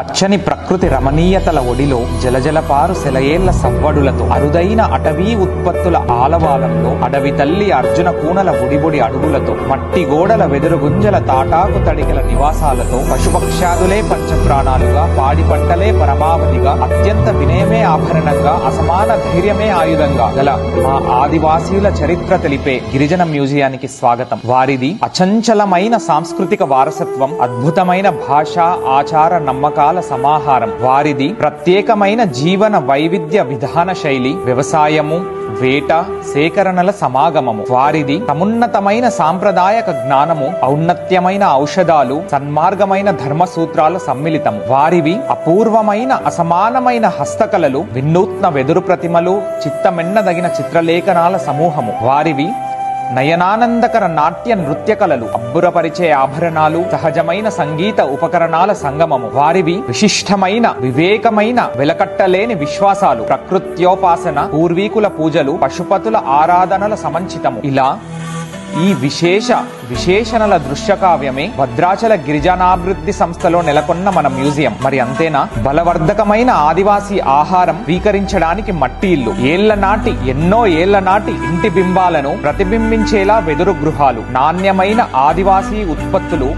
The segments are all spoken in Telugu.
పచ్చని ప్రకృతి రమణీయతల ఒడిలో జలజలపారు సెలయేళ్ల సవ్వడులతో అరుదైన అటవీ ఉత్పత్తుల ఆలవాలంలో అడవి తల్లి అర్జున కూనల బుడిబుడి అడుగులతో మట్టి గోడల వెదురు గుంజల తాటాకు తడికల నివాసాలతో పశుపక్ష్యాదులే పంచప్రాణాలుగా పాడి పంటలే పరమావధిగా అత్యంత వినయమే ఆభరణంగా అసమాన ధైర్యమే ఆయుధంగా గల మా ఆదివాసీల చరిత్ర తెలిపే గిరిజన మ్యూజియానికి స్వాగతం. వారిది అచంచలమైన సాంస్కృతిక వారసత్వం, అద్భుతమైన భాషా ఆచార నమ్మకాల సమాహారం. వారిది ప్రత్యేకమైన జీవన వైవిధ్య విధాన శైలి, వ్యవసాయము, వేట, సేకరణల సమాగమము. వారిది సమున్నతమైన సాంప్రదాయక జ్ఞానము, ఔన్నత్యమైన ఔషధాలు, సన్మార్గమైన ధర్మ సూత్రాల సమ్మిళితము. వారివి అపూర్వమైన అసమానమైన హస్తకళలు, వినూత్న వెదురు ప్రతిమలు, చిత్తమెన్నదగిన చిత్రలేఖనాల సమూహము. వారివి నయనానందకర నాట్య నృత్య కళలు, అబ్బురపరిచే ఆభరణాలు, సహజమైన సంగీత ఉపకరణాల సంగమము. వారివి విశిష్టమైన వివేకమైన వెలకట్టలేని విశ్వాసాలు, ప్రకృత్యోపాసన, పూర్వీకుల పూజలు, పశుపతుల ఆరాధనల సమంచితము. ఇలా ఈ విశేషణల దృశ్యకావ్యమే భద్రాచల గిరిజనాభివృద్ధి సంస్థలో నెలకొన్న మన మ్యూజియం. మరి అంతేనా? బలవర్ధకమైన ఆదివాసీ ఆహారం స్వీకరించడానికి మట్టి ఇల్లు, ఎన్నో ఏళ్ల నాటి ఇంటి బింబాలను ప్రతిబింబించేలా వెదురు గృహాలు, నాణ్యమైన ఆదివాసీ ఉత్పత్తులు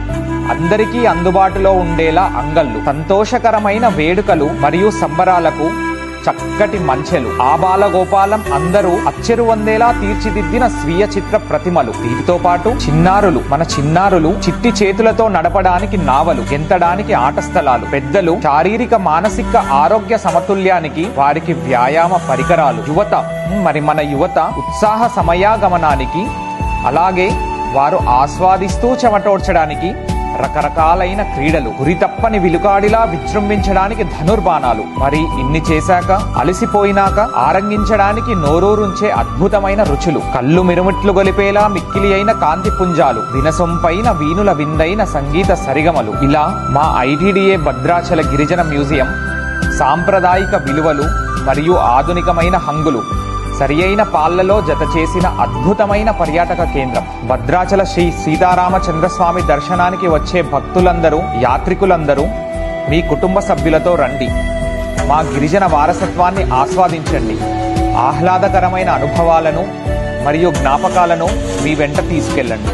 అందరికీ అందుబాటులో ఉండేలా అంగళ్ళు, సంతోషకరమైన వేడుకలు మరియు సంబరాలకు చక్కటి మంచెలు, ఆబాలగోపాలం అందరూ అచ్చెరువందేలా తీర్చిదిద్దిన స్వీయ చిత్ర ప్రతిమలు. వీటితో పాటు మన చిన్నారులు చిట్టి చేతులతో నడపడానికి నావలు, గెంతడానికి ఆట స్థలాలు, పెద్దలు శారీరక మానసిక ఆరోగ్య సమతుల్యానికి వారికి వ్యాయామ పరికరాలు, మన యువత ఉత్సాహ సమయాగమనానికి, అలాగే వారు ఆస్వాదిస్తూ చెమటోడ్చడానికి రకరకాలైన క్రీడలు, గురితప్పని విలుకాడిలా విజృంభించడానికి ధనుర్బాణాలు. మరి ఇన్ని చేశాక అలసిపోయినాక ఆరంగించడానికి నోరూరుంచే అద్భుతమైన రుచులు, కళ్ళు మిరుమిట్లు గొలిపేలా మిక్కిలి అయిన కాంతి పుంజాలు, వినసొంపైన వీణుల విందైన సంగీత సరిగమలు. ఇలా మా ఐటీడీఏ భద్రాచల గిరిజన మ్యూజియం సాంప్రదాయిక విలువలు మరియు ఆధునికమైన హంగులు సరియైన పాళ్లలో జత చేసిన అద్భుతమైన పర్యాటక కేంద్రం. భద్రాచల శ్రీ సీతారామచంద్రస్వామి దర్శనానికి వచ్చే భక్తులందరూ, యాత్రికులందరూ మీ కుటుంబ సభ్యులతో రండి. మా గిరిజన వారసత్వాన్ని ఆస్వాదించండి. ఆహ్లాదకరమైన అనుభవాలను మరియు జ్ఞాపకాలను మీ వెంట తీసుకెళ్ళండి.